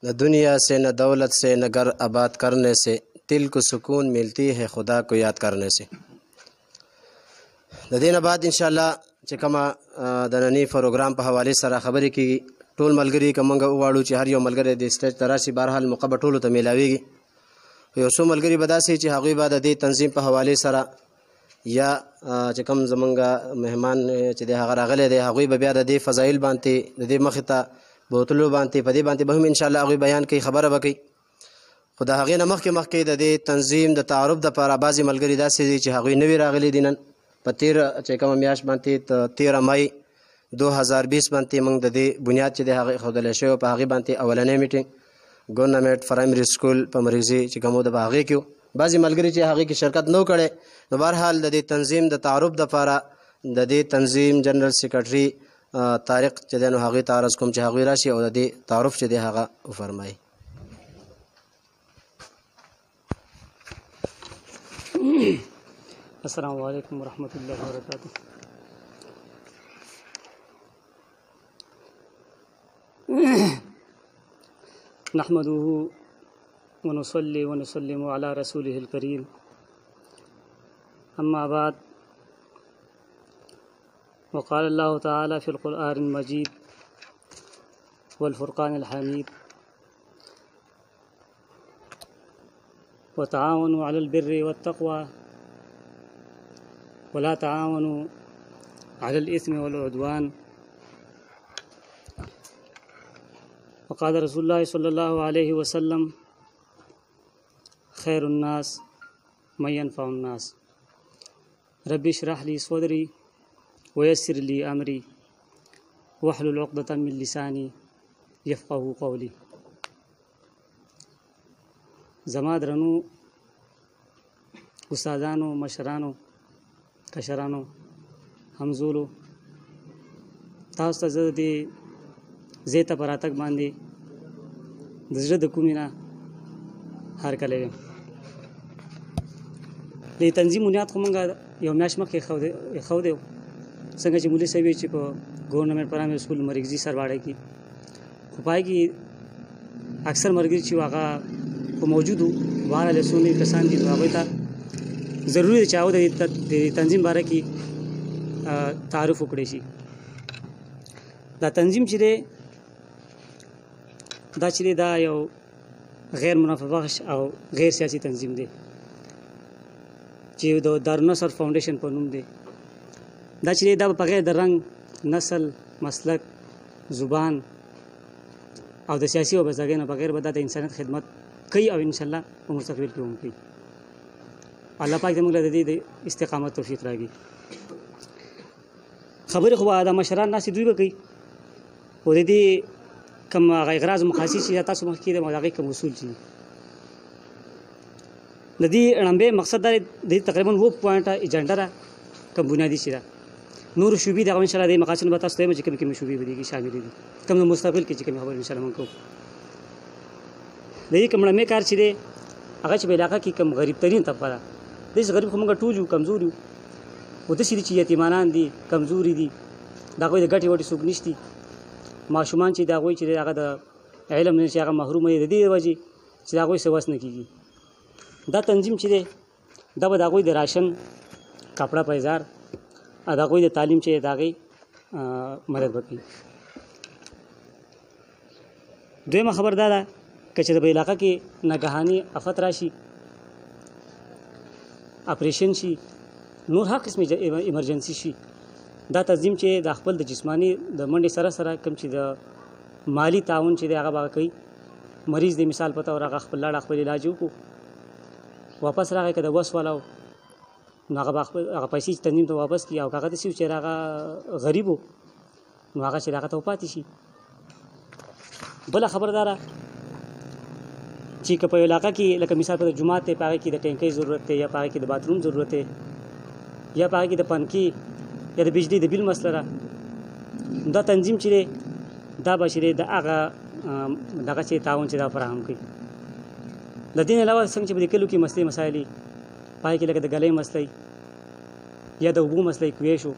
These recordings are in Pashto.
نہ دنیا سے نہ دولت سے نہ گھر آباد کرنے سے، دل کو سکون ملتی ہے خدا کو یاد کرنے سے. د دې نه بعد انشاءالله چې کومه د ننني پروګرام په حوالې سره خبرې کېږي. ټول ملګري که موږ وغواړو چې هر یو ملګری د سټیج ته راشي، بهرحال موقع به ټولو ته میلاویږي. یو څو ملګري به داسې چې هغوی به د دې تنظیم په حوالې سره یا چې کوم زمونږ مهمان چې دی هغه راغلی دی، هغوی به بیا د دې فضایل باندې د دې مخې ته بوتلو باندې په دې باندې به هم انشاءالله هغوی بیان کوي، خبره به کوي. خو د هغې نه مخکې د دې تنظیم د تعارف دپاره بعضې ملګري داسې دي چې هغوی نوي راغلي دي. نن په تېره چې کومه میاشت باندې 13 مای 2020 باندې موږ د دې بنیاد چې دی هغه ایښودلی شوی، په هغې باندې اولنی میټینګ ګورنمنټ پرایمري سکول په مرکزي چې کوم د په هغې کې بعضې ملګري چې هغې کې شرکت نه کړی. نو بهرحال د دې تنظیم د تعارف دپاره د دې تنظیم جنرال سیکرټري طارق چې دی نو هغوی ته عرض کوم چې هغوی راشي او د دې تعارف چې دی هغه وفرمایي. السلام علیکم ورحمۃ اللہ وبرکاتہ. نحمده ونصلي ونسلم على رسوله الكريم. اما بعد، وقال الله تعالى في القرآن المجيد والفرقان الحميد: وتعاونوا على البر والتقوى ولا تعاونوا على الإثم والعدوان. وقال رسول الله صلى الله عليه وسلم: خير الناس من ينفع الناس. رب اشرح لي صدري ويسر لي أمري واحلل عقدة من لساني يفقهوا قولي. زما درنو استادانو، مشرانو، کشرانو، همزولو، تاسو ته زه د دې ځای ته په راتګ باندې د زړه د کومې نه هرکلی یم. د تنظیم بنیاد خو موږ یو میاشت مخکې ایښودی و، څنګه چې مولوي صاحب چې په ګورنمنټ پرایمري سکول مرکزي سرواړی کې، خو په هغې کې اکثر ملګري چې هغه په موجود وو، بهرحال څو نوي کسان دي، نو هغوی ته ضروري دی چې هغوی د تنظیم باره کې تعارف وکړی شي. دا تنظیم چې دی دا یو غیر منافع بخش او غیر سیاسي تنظیم دی چې د دارالنصر فاونډیشن په نوم دی. دا چې دی دا په غیر د رنګ، نسل، مسلک، زبان او د سیاسي وابستګۍ نه بغیر به دا د انسانیت خدمت کوي او انشاءالله په مستقبل کې هم کوي. الله پاک دې موږ له دې د استقامت توفیق راکړي. خبرې خو به د مشران ناستې دوی به کوي، خو د دې کوم هغه اغراض مقاصد چې تاسو مخکې د هغې کوم اصول چې د دې ړنبې مقصد دا دی، د دې تقریبا 9 پوینټه ایجنډا ده کوم بنیادي چې ده. نور شوبې دغه انشاءالله د مقاصدو به تاسو ته وایم چې کومې شوبې به دې کې شاملې دي، کوم د مستقبل کې چې کومې خبرې انشاءالله موږ کوو. د دې کوم ړنبې کار چې دی هغه چې په علاقه کې کوم غریب ترین طبقه ده، داسې غریب خو موږ ټول یو، کمزور یو، خو داسې دي چې یتیمانان دي، کمزوري دي، د هغوی د ګټې وټې څوک نشته. ماشومان چې د هغوی چې هغه د علم نه چې هغه محرومه دي، د دې وجې چې د هغوی څه وس نه کېږي. دا تنظیم چې دی دا به د هغوی د راشن، کپړه، پیزار او د هغوی د تعلیم چې د هغې مدد وکړي. دویمه خبر دا ده که چې د علاقه کې ناګهاني افت راشي، اپریشن شي، نور هر قسم ایمرجنسي شي، دا تنظیم چې د خپل د جسمانی د منډې سره کوم چې د مالی تعاون چې دی هغه به کوي. مریض د مثال په طور هغه خپل لاړ خپل علاج وکړو، واپس راغی که د وس والا و نو هغه به هغه پیسې تنظیم ته واپس کړي، او که هغه داسې و چې هغه غریب و نو هغه چې هغه ته وپاتې شي. بله خبر دا ده چې که په یو علاقه کې لکه مثال په جومات دی، په هغې کې د ټینکۍ ضرورت دی، یا په هغې کې د باتروم ضرورت دی، یا په هغې کې د پنکې یا د بجلي د بیل مسله ده، دا تنظیم چې دی دا به چې دی د هغه دغه چې تعاون چې دا فراهم کوي. د دې نه علاوه څنګه چې په دې کلیو کې مسلې مسایل دي، په هغې کې لکه د ګلۍ مسله یا د اوبو مسله کوی شو،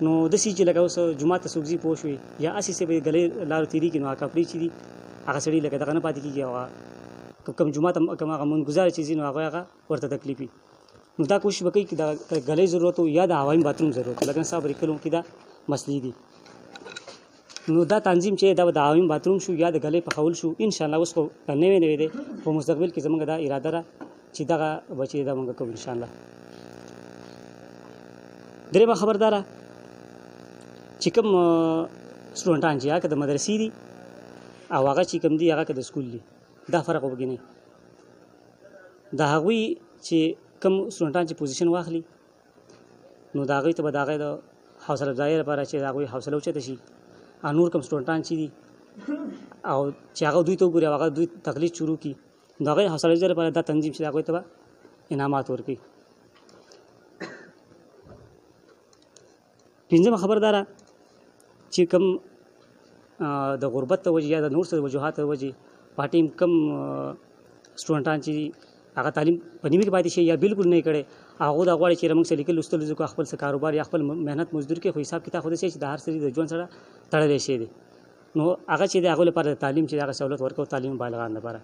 نو داسې چې لکه اوس جومات ته څوک ځي پوه شوې، یا هسې چې به ګلۍ لارو تېرېږي نو هغه کپړې چې دي هغه سړي لکه دغه نه پاتې کېږي او کوم جومات کوم هغه منګزار چې ځي نو هغه ورته تکلیف وي. نو دا کوشش وکړي چې د ګلۍ ضرورت وو یا د هوایي باتروم ضرورت وو. لکه صاحب لیکلو کې دا مسلې دي. نو دا تنظیم چې دا د هوایي باتروم شو یا د ګلۍ پخول شو، ان شاء الله اوس خو نوې دی په مستقبل کې زموږ دا اراده ده چې دغه بچي دا موږ کوو ان شاء الله. درېمه خبرداره چې کوم سټوډنټان چې هغه د مدرسې دي او هغه چې کوم دي هغه د سکول دي، دا فرق وګڼئ. د هغوی چې کوم سټوډنټان چې پوزیشن واخلي نو د هغوی ته به د هغې د حوصله افزایۍ لپاره چې د هغوی حوصله اوچته شي. او نور کوم سټوډنټان چې دي او چې هغه دوی ته وګوري او هغه دوی تقلید شروع کړي نو د هغې حوصله افزایۍ لپاره دا تنظیم چې هغوی ته به انعامات ورکوي. پنځمه خبرداره چې کوم د غربت د وجې یا د نور څه وجوهات د وجې پارټیم کم سټوډنټان چې هغه تعلیم په نیمه کې پاتې شي یا بالکل نه یې کړی، هغه دا غواړي چې موږ څه لیکل لوستل زده کړو، خپل څه کاروبار یا خپل محنت مزدوري کې خو حساب کتاب خو داسې چې د هر سړي د ژوند سره تړلی شی دی. نو هغه چې د هغو لپاره د تعلیم چې هغه سهولت ورکړو تعلیم بالغان لپاره.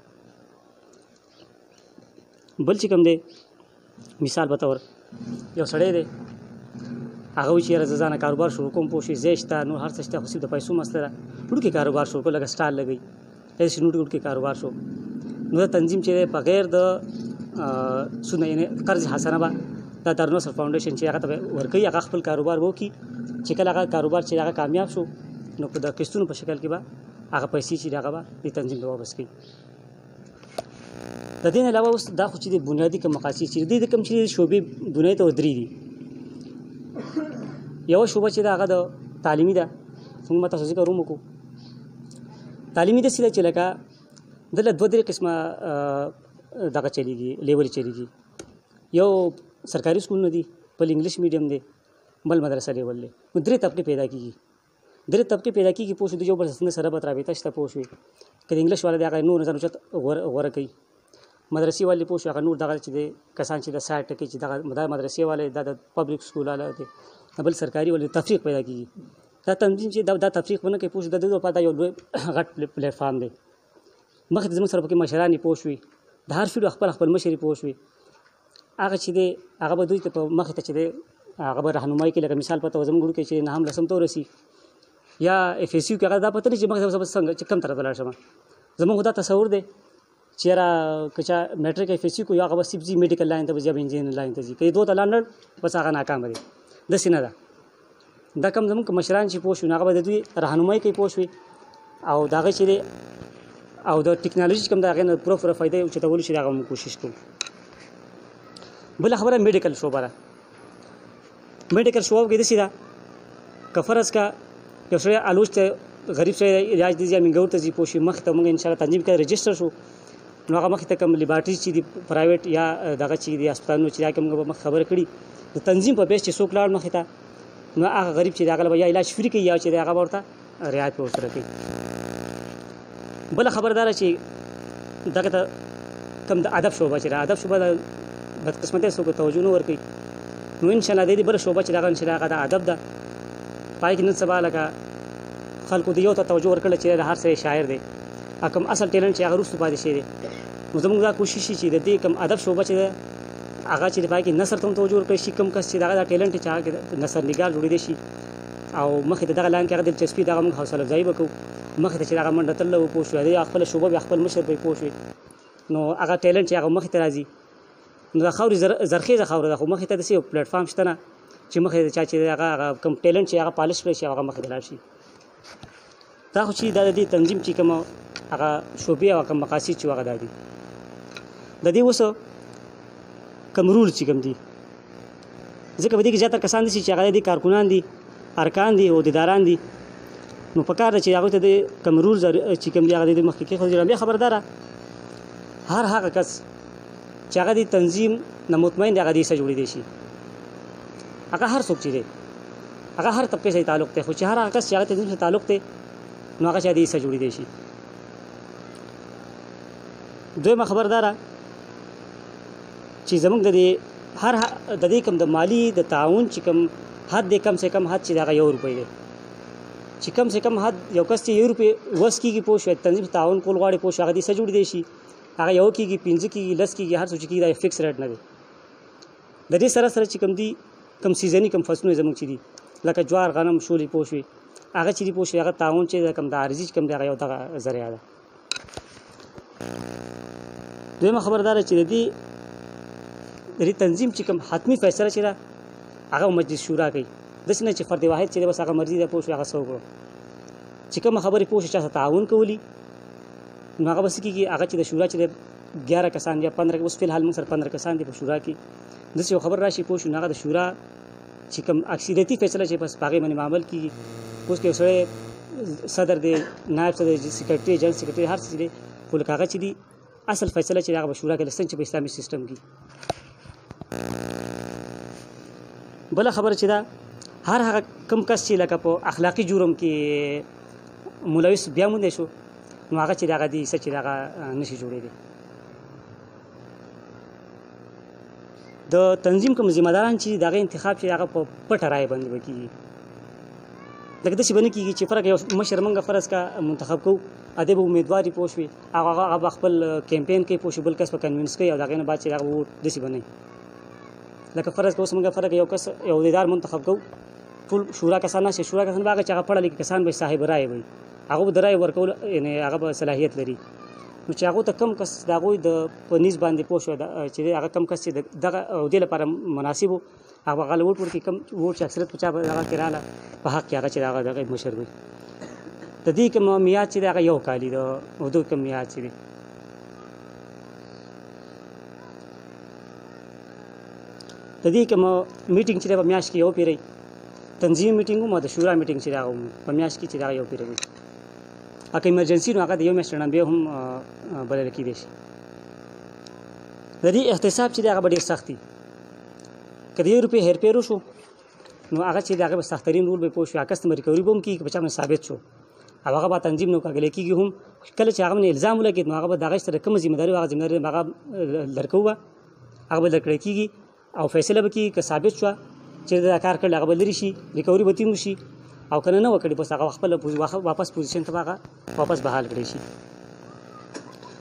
بل چې کوم دی مثال په طور یو سړی دی هغه وایي چې یاره زه ځانه کاروبار شروع کوم پوه شوې ځای شته نور هر څه شته خو صرف د پیسو مسله ده، وړوکی کاروبار شروع کړو لکه سټال لګوي داسې وړوکی کاروبار شو. نو دا تنظیم چې دی بغیر د سود یعنې قرض حسنه به دا دارالنصر فاونډیشن چې هغه ته ورکوي، هغه خپل کاروبار وکړي چې کله هغه کاروبار چې هغه کامیاب شو نو په د قسطونو په شکل کې به هغه پیسې چې هغه به د تنظیم ته واپس کړي. د دې نه علاوه اوس دا خو چې د بنیادي کوم مقاصد چې د کوم چې شعبې دنیا ته درې دي. یو شعبه چې دا هغه د تعلیمي ده، څنګه تاسو ذکر وکړو تعلیمي داسې ده چې لکه دلته دوه درې قسمه دغه چلیږي لیول چلیږي. یو سرکاري سکولونه دي، بل انګلیش میډیم دی، بل مدرسه لیول دی. نو درې طبقې پیدا کېږي پوه شو د یو بل سره به رابطه شته پوه شوې. که د انګلیش والا دی هغه نور ځان اوچت غوره کوي، مدرسې والے پوه شو هغه نور دغه چې د کسان چې د 60 ټکي چې دغه مدرسې والے دا د پبلک سکول والا دی، بل سرکاري والے تفریق پیدا کېږي. دا تنظیم چې دا تفریق ونه کوي پوه شو د دې لپاره دا یو لوی غټ پلیټ فارم دی. مخکې زموږ سره پکې مشران پوه شوي، د هر فیلډ خپل مشر پوه شوي، هغه چې دی هغه به دوی ته په مخې ته چې دی هغه به رهنمایي کوي. لکه مثال پته زموږ وړوکی چې نهم لسم ته ورسي یا اف ایس یو کې هغه دا پته نه چې مخې ته څنګه چې کوم طرف ته لاړ شم. زموږ دا تصور دی چې یاره که چا میټرک اف ایس یو کو یا هغه به صرف ځي میډیکل لاین ته به ځي یا به انجینر لاین ته ځي، که یې دوه ته لاړ بس هغه ناکامه دی. داسې نه ده. دا کم زموږ مشران چې پوه شو هغه به د دوی رهنمایي کوي پوه شوي او د هغې چې دی او د ټکنالوژي کوم د هغې نه پوره فایده یې اوچتولو چې د هغه موږ کوشش کوو. بله خبره میډیکل شعبه ده. میډیکل شعبه کې داسې ده که فرض کا یو سړی الوچ ته غریب سړی علاج دی ځي یا منګور ته ځي پوه شي مخې ته موږ انشاءالله تنظیم کړی رجسټر شو نو هغه مخې ته کوم لیبارټریز چې دي پرایویټ یا دغه چې دي هسپتالونو چې دا کوم مخ خبره کړي د تنظیم په بیس چې څوک لاړ مخې ته نو هغه غریب چې هغه به یا علاج فری کوي یا چې هغه ورته رعایت په ورسره کوي. بله خبرداره چې دغه ته کوم د ادب شعبه چې د ادب شعبه د بدقسمتۍ څوک توجه نه ورکوي نو انشاءالله د دې بله شعبه چې دغه انشاءالله هغه د ادب ده. پای کې نن سبا لکه خلکو د یو ته توجه ورکړله چې د هر څه شاعر دی، کوم اصل ټیلنټ چې هغه وروسته پاتې شوی دی. نو زموږ دا کوشش چې د دې کوم ادب شعبه چې ده هغه چې د پای کې نثر ته هم توجه ورکړی شي، کوم کس چې دغه دا ټیلنټ چې هغه نثر نګار جوړېدی شي او مخې ته دغه لاین کې هغه دلچسپي دغه موږ حوصله افزایي به کوو. مخې ته چې دغه منډه تلله پوه شو د خپله شعبه بیا خپل مشر به پوه شوې نو هغه ټیلنټ چې هغه مخې ته راځي نو د خاورې زرخیزه خاوره ده خو مخې ته داسې یو پلیټفارم شته نه چې مخې ته چا چې هغه کوم ټیلنټ چې هغه پالش کړی شي هغه مخې ته لاړ شي. دا خو چې دا د دې تنظیم چې کوم هغه شعبې او کوم مقاصد چې هغه دا دي. د دې اوس کوم رول چې کوم دي ځکه په دې کې زیاتره کسان دي چې هغه دي کارکونان دي، ارکان دي، عهدیداران دي. نو په کار ده چې هغوی ته د کوم رول چې کوم دي هغه د مخکې کېښودل. بیا خبرداره هر هغه کس چې هغه د تنظیم نه مطمئن دی هغه د حصه جوړېدی شي. هغه هر څوک چې دی هغه هر طبقې سره تعلق دی، خو چې هر هغه کس چې هغه تنظیم سره تعلق دی نو هغه چې د حصه جوړېدی شي. دویمه خبرداره چې زموږ د دې هر د دې کوم د مالی د تعاون چې کوم حد دی کم سے کم حد چې هغه 1 روپۍ دی. چې کم سے کم حد یو کس چې 1 روپۍ وس کېږي پوه شوې تنظیم تعاون کول غواړي پوه شو هغه دې څه جوړېدی شي هغه 1 کېږي 5 کېږي 10 کېږي هر څه چې کېږي دا فکس ریټ نه دی د دې سره سره چې کم دي کم سیزني کم فصلونه زموږ چې دي لکه جوار غنم شولې پوه شوې هغه چې دي پوه شوې هغه تعاون چې کم د عارضي کم دی هغه یو دغه ذریعه ده دویمه خبردار چې د دې تنظیم چې کم حتمی فیصله چې ده هغه مجلس شورا کوي داسې نه چې فرد واحد چې بس هغه مرضي ده پوه شو هغه څه وکړو چې کومه خبرې پوه شو چا سره تعاون کولی نو هغه بس کېږي هغه چې د شورا چې 11 کسان یا 15 اوس فلحال موږ سره 15 کسان دي په شورا کې داسې یو خبر راشي پوه شو هغه د شورا چې کوم اکثریتي فیصله چې بس هغې باندې عمل کېږي اوس کې یو سړی صدر دی نایب صدر سیکرټري جنرال سیکرټري هر څه چې دی خو لکه هغه چې دي اصل فیصله چې هغه په شورا کې لسن چې په اسلامي سیستم کې بله خبره چې دا هر هغه کم کس چې لکه په اخلاقي جرم کې ملوث بیا موندی شو نو هغه چې دغه دي څه چې دغه نشي جوړېدی د تنظیم کوم ذمہ داران چې دغه انتخاب چې هغه په پټه رایه باندې به کېږي لکه داسې به نه کېږي چې فرق یو مشر موږ فرض کا منتخب کوو ادې به امیدوار پوه شوې هغه به خپل کیمپین کوي پوه شو بل کس په کنوینس کوي او د هغې نه بعد چې هغه ووټ داسې به نه لکه فرض که اوس موږ فرق یو کس یو عہدیدار منتخب کوو ټول شورا کسان نشي شورا کسان به هغه چې هغه پړه لیکي کسان به صاحب رایه وي هغه به د رایې ورکول یعنې هغه به صلاحیت لري نو چې هغو ته کم کس د هغوی د په نیز باندې پوه شو چې هغه کم کس چې دغه عہدې لپاره مناسب و هغه به هغه ووټ ورکړي کم ووټ چې اکثریت په چا به هغه کې راغله په حق کې هغه چې هغه دغه مشر وي د دې کوم میعاد چې دی هغه یو کال دی د عہدو کوم میعاد چې دی د دې کوم میټینګ چې دی په میاشت کې یو پیری تنظیم میټینګ هم د شورا میټینګ چې دی هغه په میاشت کې چې دی یو پیری وي اکه ایمرجنسي نو هغه د یو میاشت نه بیا هم بلل کېدی شي د دې احتساب چې دی هغه به ډېر سخت وي که د 1 روپۍ هېرپېر وشو نو هغه چې د هغه به سختترین رول به پوه شو عکس ته ریکوري به هم کېږي که په چا باندې ثابت شو او هغه به تنظیم نه کاږلی کېږي هم کله چې هغه باندې الزام ولګېد نو هغه به د هغې سره کومه ذمه داري وي هغه ذمه داري هغه لرکوو به هغه به درکړی کېږي او فیصله به کېږي که ثابت شوه چې دا کار کړی هغه به لرې شي ریکوري به تیم وشي او که نه وکړي بس هغه خپل واپس پوزیشن ته به هغه واپس بحال کړی شي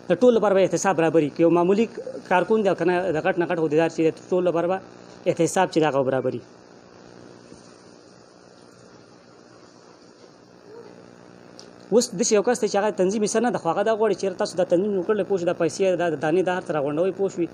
د ټول لپاره به احتساب برابري که یو معمولي کارکون دی او که نه د غټ نه غټ عہدیدار چې دی ټول لپاره به احتساب چې د هغه برابري اوس داسې یو کس دی چې هغه تنظیم حصه نه ده خو هغه دا غواړي چې تاسو دا تنظیم جوړ کړلی پوه شو دا پیسې دا د دانې دا هر څه راغونډوئ پوه شوي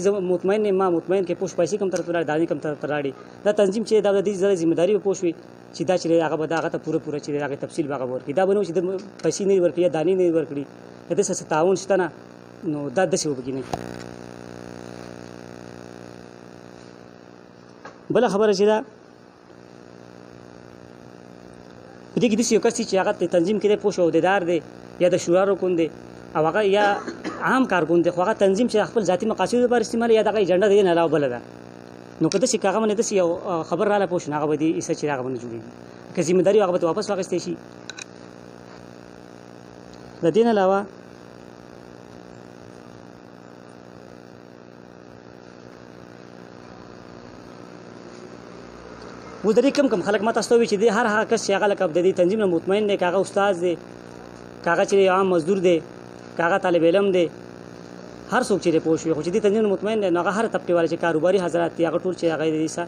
زه مطمئن یم ما مطمئن کې پوه شو پیسې کوم طرف ته لاړې دانې کوم طرف ته لاړې دا تنظیم چې دا د دې ذمه داري به پوه شوي چې دا چې هغه به هغه ته پوره چې د هغې تفصیل به هغه ورکړي دا به نه و چې د پیسې نه وي ورکړي یا دانې نه وي ورکړي یا داسې څه تعاون شته نه نو دا داسې وبکې نه بله خبره چې ده په دې کې داسې یو کس چې هغه تنظیم کې دی پوه شو عہدیدار دی یا د شورا رکن دی او هغه یا عام کارکون دی خو هغه تنظیم چې خپل ذاتي مقاصدو لپاره استعمالوي یا دغه ایجنډا د دې نه علاوه بله ده نو که داسې که هغه باندې داسې یو خبر راغلی پوه شو نو هغه به دې ایسه چې هغه باندې جوړېږي که ذمه داري هغه به واپس واخیستی شي د دې نه علاوه اوس د دې کم خلک ما تاسو ته وایي چې هر هغه کس چې هغه لکه د دې تنظیم نه مطمئن دی که هغه استاد دی که هغه چې عام مزدور دی که هغه طالب علم دی هر څوک چې دی پوه شوي خو چې دې تنظیم نه مطمئن دی نو هغه هر طبقې والا چې کاروباري حضرات دي هغه ټول چې هغه دې څه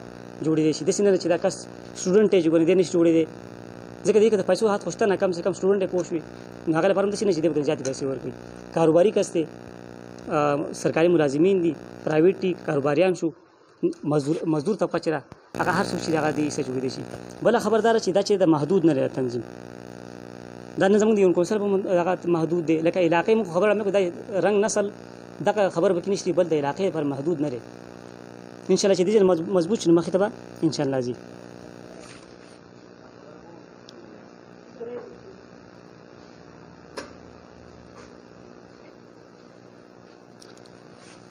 جوړېدی شي داسې نه ده چې دا کس سټوډنټ دی چې ګورې دی نشي جوړېدی ځکه دې کې د پیسو هات خو شته نه کم سے کم سټوډنټ دی پوه شوي نو هغه لپاره هم داسې نه چې دې به زیاتې پیسې ورکړي کاروباري کس دی سرکاري ملازمین دي پرایویټ دي کاروباریان شو مزدور طبقه چې ده هغه هر څوک چې هغه دې څه جوړېدی شي بله خبرداره چې دا چې د محدود نه لري تنظیم دا نه زموږ د یون کونسل په هغه محدود دی لکه علاقې موږ خبره هم دا رنګ نسل دغه خبر به کې نشته بل د علاقې پر محدود نه لري انشاءالله چې دې مضبوط شي نو مخې ته به انشاءالله ځي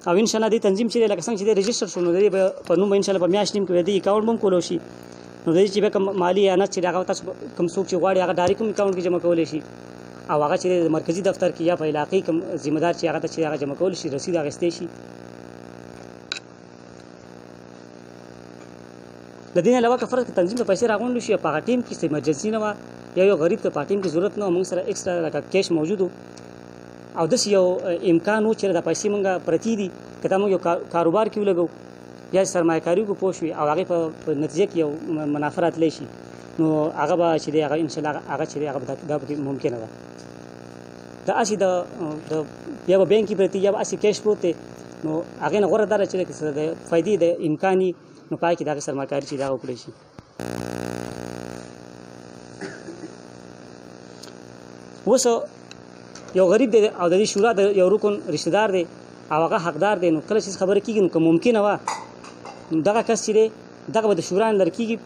او ان شاء الله دې تنظیم چې لکه څنګه چې دې رجسټر شو نو دې په نوم ان شاء الله په میاشت نیم کې دې اکاونټ هم کولو شي نو دې چې به کوم مالی اعانت چې هغه تاسو کوم څوک چې غواړي هغه ډایرکټ کوم اکاونټ کې جمع کولی شي او هغه چې مرکزی دفتر کې یا په علاقې کوم ذمہ دار چې هغه ته چې هغه جمع کولی شي رسید اخیستی شي د دې علاوه که فرض تنظیم ته پیسې راغونډ شي په هغه ټیم کې ایمرجنسي نه وه یو غریب ته پارټیم کې ضرورت نه موږ سره ایکسترا لکه کیش موجود او داسې یو امکان و چې دا پیسې موږ پرتی دي که دا موږ یو کاروبار کې ولګو یا سرمایه کاري کو پوه شوي او هغې په نتیجه کې یو منافع راتلی شي نو هغه به چې دی هغه انشاءالله هغه چې دی هغه دا پکې ممکنه ده. دا هسې د یا به بینک کې پرتی یا به هسې کیش پروت دی نو هغې نه غوره دا ده چې د فایدې د امکان وي نو پای کې د هغې سرمایه کاري چې دا وکړی شي. اوس یو غریب دی او د دې شورا د یو رکن رشته دار دی او هغه حقدار دی نو کله چې خبره کېږي نو که ممکنه وه نو دغه کس چې دی دغه به د شورا نه لرې کېږي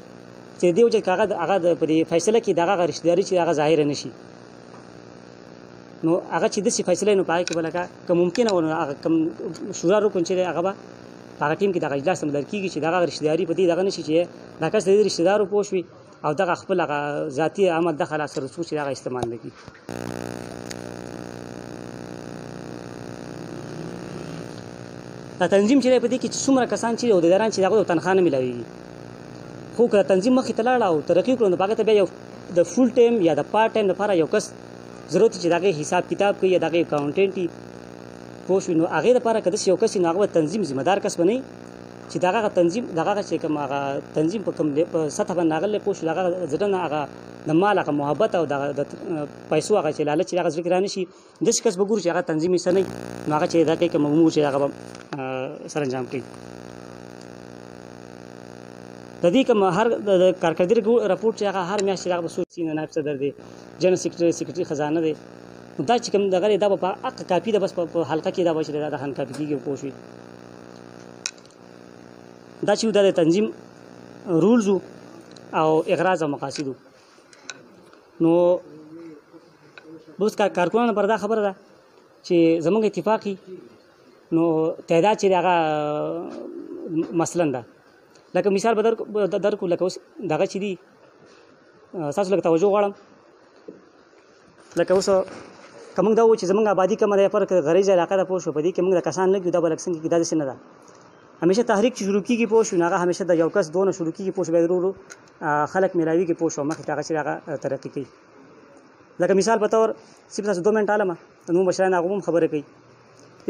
چې د دې وجه کې هغه په دې فیصله کې د هغه رشته داري چې هغه ظاهره نه شي نو هغه چې داسې فیصله نو په هغې کې به لکه که ممکنه وه نو هغه کوم شورا رکن چې دی هغه به په هغه ټیم کې دغه اجلاس ته لرې کېږي چې دغه رشته داري په دې دغه نه شي چې دا کس د دې رشته دارو پوه شوي او دغه خپل هغه ذاتي عمل دخل سره څو چې هغه استعمال نه کړي. دا تنظیم چې دی په دې کې چې څومره کسان چې عهدیداران چې هغوی ته تنخوا نه میلاویږي خو که تنظیم مخکې ته لاړه او ترقي کړو نو په هغه ته بیا یو د فول ټایم یا د پارټ ټایم لپاره یو کس ضرورت چې د هغې حساب کتاب کوي یا د هغې اکاونټنټ وي پوه شوي نو هغې لپاره که داسې یو کس وي نو هغه به تنظیم ذمه دار کس به نه وي چې د هغه تنظیم د هغه چې کوم هغه تنظیم په کوم سطح باندې راغلی پوه شو د هغه زړه نه هغه د مال هغه محبت او د پیسو هغه چې لالچ چې هغه زړه کې را نه شي داسې کس به ګورو چې هغه تنظیم یې څه نه وي نو هغه چې دا کوي کوم امور چې هغه به سرانجام کوي. د دې کوم هر د کارکردګۍ راپورټ چې هغه هر میاشت چې هغه به څوک چې نایب صدر دی جنرال سیکرټري خزانه دی دا چې کوم دغه دا به په حق کاپي ده بس په حلقه کې دا به چې دا خان کاپي کېږي پوه شوي دا چې دا د تنظیم رولز او اغراض او مقاصد نو اوس کارکونانو پر دا خبره ده چې زموږ اتفاقي نو تعداد چې هغه مثلا ده لکه مثال به درکو لکه اوس دغه چې دي ستاسو لکه توجه غواړم لکه اوس که موږ دا وو چې زموږ آبادي کمه ده پر غریزه علاقه ده پوه شو په دې کې موږ د کسان لږ یو دا به لږ څنګه کې دا داسې نه ده همیشه تحریک چې شروع کېږي پوه شو نو هغه همیشه د یو کس دونه شروع کېږي پوه شو بیا ورو خلک میلاویږي پوه شو مخکې ته هغه چې هغه ترقي کوي لکه مثال په طور صرف تاسو 2 منټ عالمه نو مشران هغه هم خبره کوي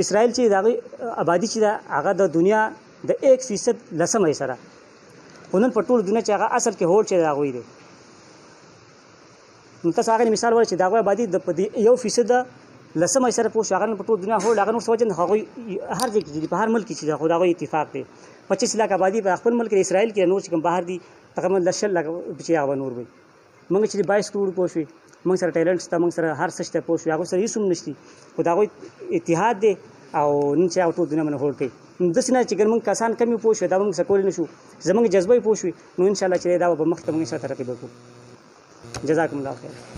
اسرائیل چې د هغې آبادي چې ده هغه د دنیا د 1% لسمه یې سره خو نن په ټول دنیا چې هغه اصل کې هوډ چې د هغوی دی نو تاسو هغه مثال وایئ چې د هغوی آبادي د 1% لسمه یې سره پوه شو هغه نن په ټول دنیا هوډ هغه نور څه وجه نه هغوی هر ځای کې دي په هر ملک کې چې ده خو د هغوی اتفاق دی 25 لاک آبادي په خپل ملک د اسرائیل کې نور چې کوم بهر دي تقریبا 10 لاک چې هغه نور وي موږ چې 22 کروڑ پوه شوي موږ سره ټیلنټ شته موږ سره هر څه شته پوه شوي هغوی سره هېڅ هم نشته خو د هغوی اتحاد دی او نن چې هغه ټول دنیا باندې هوډ کوي نو داسې نه چې ګر موږ کسان کم پوه شوي دا به موږ څه کولی نه شو زموږ جذبه یې پوه شوي نو انشاءالله چې دا به مخکې ته موږ سره ترقي به وکړو. جزاکم الله خیر.